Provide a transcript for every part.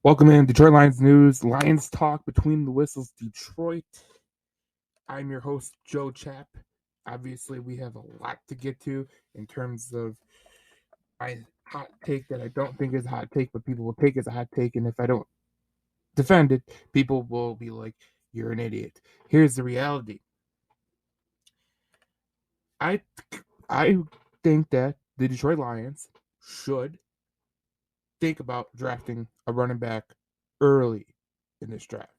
Welcome in Detroit Lions News, Lions Talk Between the Whistles, Detroit. I'm your host, Joe Chapp. Obviously, we have a lot to get to in terms of my hot take that I don't think is a hot take, but people will take as a hot take. And if I don't defend it, people will be like, you're an idiot. Here's the reality. I I think that the Detroit Lions should think about drafting a running back early in this draft.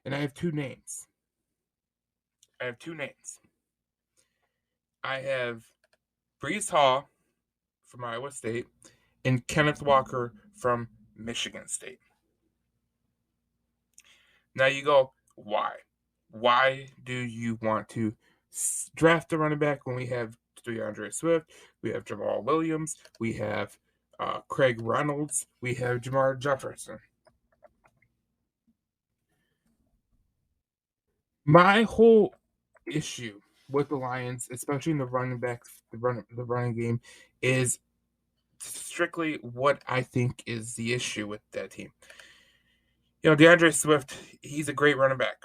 And I have two names. I have Brees Hall from Iowa State and Kenneth Walker from Michigan State. Now you go, why? Why do you want to draft a running back when we have DeAndre Swift, we have Jamal Williams, we have Craig Reynolds, we have Jamar Jefferson? My whole issue with the Lions, especially in the running backs, the running game, is strictly what I think is the issue with that team. DeAndre Swift, he's a great running back.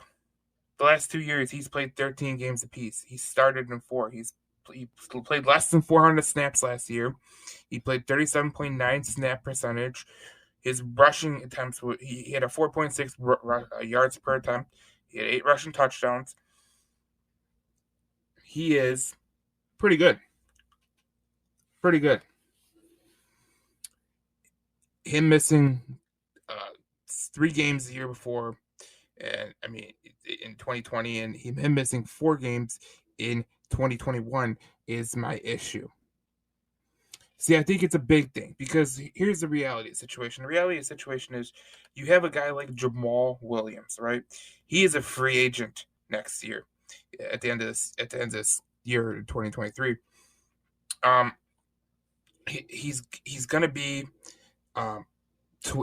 The last 2 years, he's played 13 games apiece. He started in 4. He played less than 400 snaps last year. He played 37.9 snap percentage. His rushing attempts, he had a 4.6 yards per attempt. He had 8 rushing touchdowns. He is pretty good. Pretty good. Him missing 3 games the year before, and I mean in 2020, and him missing 4 games in 2021 is my issue. See, I think it's a big thing because here's the reality of the situation. The reality of the situation is you have a guy like Jamal Williams, right? He is a free agent next year at the end of this year, 2023. He's gonna be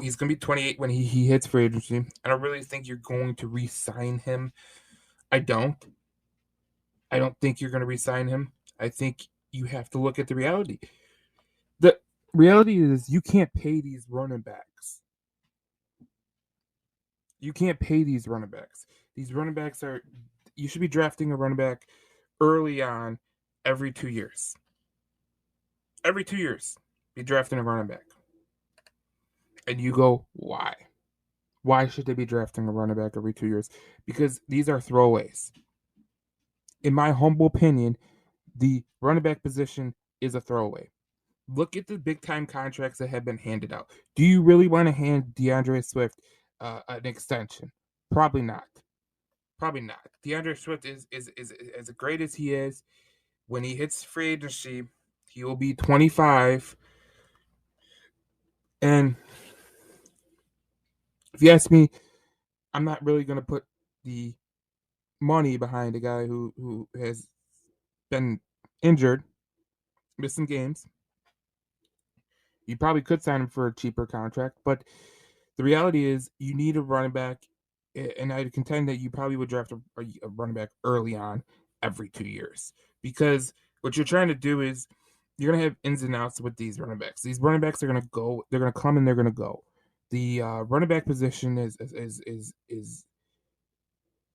he's gonna be 28 when he hits free agency. I don't really think you're going to re-sign him. I don't think you're going to re-sign him. I think you have to look at the reality. The reality is you can't pay these running backs. You can't pay these running backs. These running backs you should be drafting a running back early on every 2 years. Every 2 years, be drafting a running back. And you go, why? Why should they be drafting a running back every 2 years? Because these are throwaways. In my humble opinion, the running back position is a throwaway. Look at the big time contracts that have been handed out. Do you really want to hand DeAndre Swift an extension? Probably not. Probably not. DeAndre Swift is as great as he is. When he hits free agency, he will be 25. And if you ask me, I'm not really going to put the money behind a guy who has been injured, missing games. You probably could sign him for a cheaper contract, but the reality is you need a running back, and I'd contend that you probably would draft a running back early on every 2 years, because what you're trying to do is you're going to have ins and outs with these running backs. These running backs are going to go, they're going to come and they're going to go. The running back position is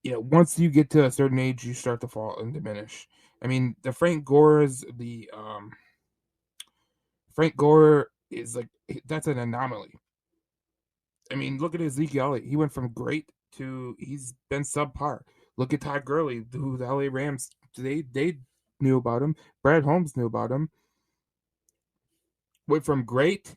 once you get to a certain age, you start to fall and diminish. I mean, the Frank Gore is like, that's an anomaly. I mean, look at Ezekiel Elliott. He went from great to he's been subpar. Look at Todd Gurley, who the LA Rams they knew about him. Brad Holmes knew about him. Went from great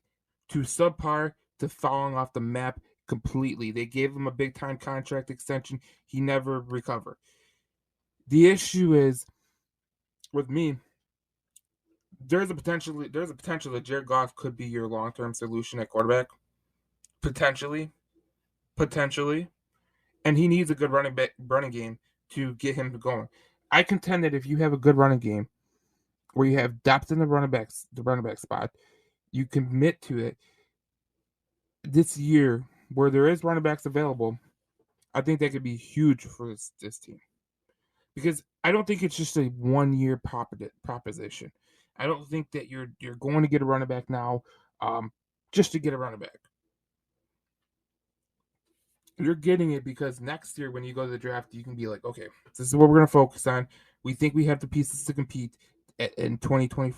to subpar to falling off the map completely. They gave him a big time contract extension. He never recovered. The issue is with me. There's a potential that Jared Goff could be your long term solution at quarterback. Potentially, and he needs a good running game to get him going. I contend that if you have a good running game where you have depth in the running back spot, you commit to it this year where there is running backs available. I think that could be huge for this team, because I don't think it's just a 1 year proposition. I don't think that you're going to get a running back now just to get a running back. You're getting it because next year when you go to the draft, you can be like, okay, this is what we're going to focus on. We think we have the pieces to compete in 2020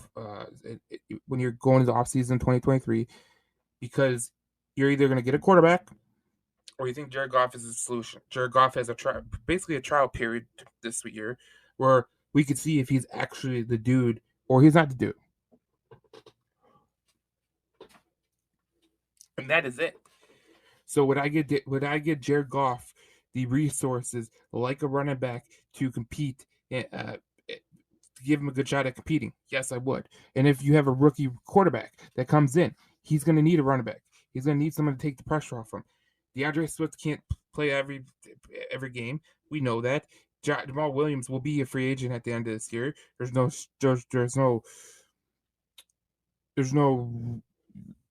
when you're going into offseason 2023, because you're either going to get a quarterback or you think Jared Goff is the solution. Jared Goff has basically a trial period this year where we could see if he's actually the dude or he's not the dude. And that is it. So would I get Jared Goff the resources like a running back to compete, to give him a good shot at competing? Yes, I would. And if you have a rookie quarterback that comes in, he's going to need a running back. He's going to need someone to take the pressure off him. DeAndre Swift can't play every game. We know that. Jamal Williams will be a free agent at the end of this year. There's no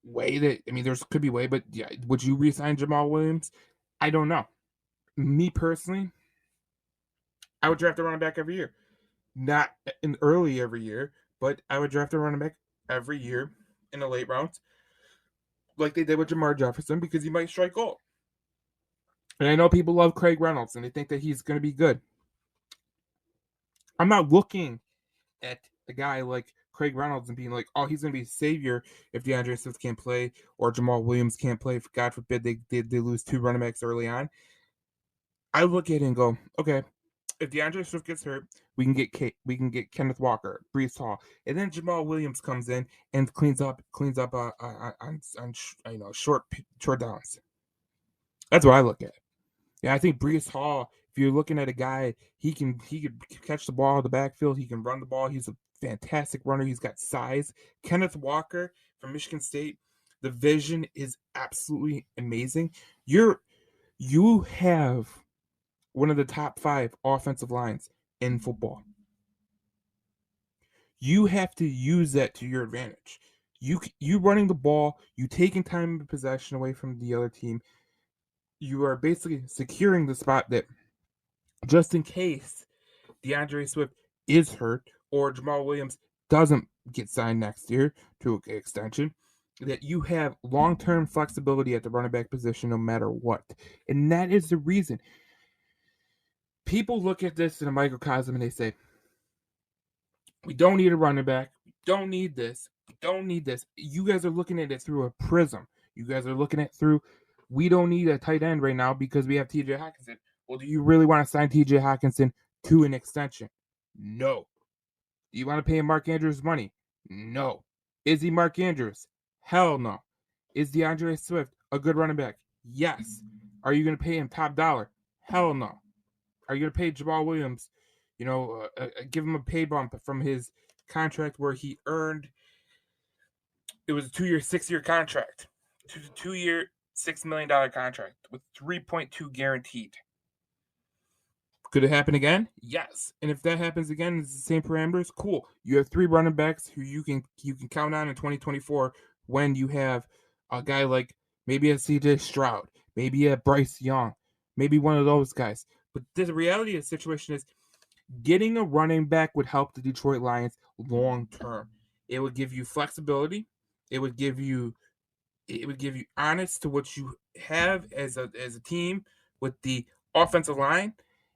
way that, I mean, there's could be way, but yeah, would you re-sign Jamal Williams? I don't know. Me personally, I would draft a running back every year. Not in early every year, but I would draft a running back every year in the late rounds, like they did with Jamar Jefferson, because he might strike gold. And I know people love Craig Reynolds and they think that he's going to be good. I'm not looking at a guy like Craig Reynolds and being like, oh, he's going to be a savior if DeAndre Swift can't play or Jamal Williams can't play. God forbid they lose two running backs early on. I look at it and go, okay, if DeAndre Swift gets hurt, we can get Kenneth Walker, Breece Hall, and then Jamal Williams comes in and cleans up on short downs. That's what I look at. Yeah, I think Breece Hall, if you're looking at a guy, he could catch the ball in the backfield. He can run the ball. He's a fantastic runner. He's got size. Kenneth Walker from Michigan State, the vision is absolutely amazing. You have one of the top 5 offensive lines in football. You have to use that to your advantage. You running the ball, you taking time of possession away from the other team. You are basically securing the spot that, just in case DeAndre Swift is hurt or Jamal Williams doesn't get signed next year to an extension, that you have long-term flexibility at the running back position no matter what. And that is the reason people look at this in a microcosm and they say, we don't need a running back. We don't need this. We don't need this. You guys are looking at it through a prism. You guys are looking at it through, we don't need a tight end right now because we have TJ Hockenson. Well, do you really want to sign TJ Hockenson to an extension? No. Do you want to pay him Mark Andrews money? No. Is he Mark Andrews? Hell no. Is DeAndre Swift a good running back? Yes. Are you going to pay him top dollar? Hell no. Are you going to pay Jamal Williams, give him a pay bump from his contract where he earned, it was a 2-year, 6-year contract, 2-year, $6 million contract with 3.2 guaranteed. Could it happen again? Yes. And if that happens again, it's the same parameters. Cool. You have 3 running backs who you can count on in 2024 when you have a guy like maybe a CJ Stroud, maybe a Bryce Young, maybe one of those guys. But the reality of the situation is, getting a running back would help the Detroit Lions long term. It would give you flexibility. It would give you honest to what you have as a team with the offensive line.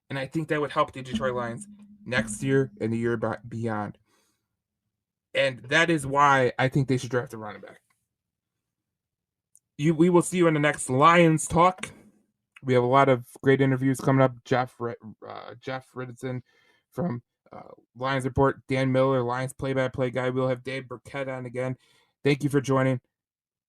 And I think that would help the Detroit Lions next year and the year beyond. And that is why I think they should draft a running back. We will see you in the next Lions Talk. We have a lot of great interviews coming up. Jeff Riddison from Lions Report, Dan Miller, Lions play-by-play guy. We'll have Dave Burkett on again. Thank you for joining.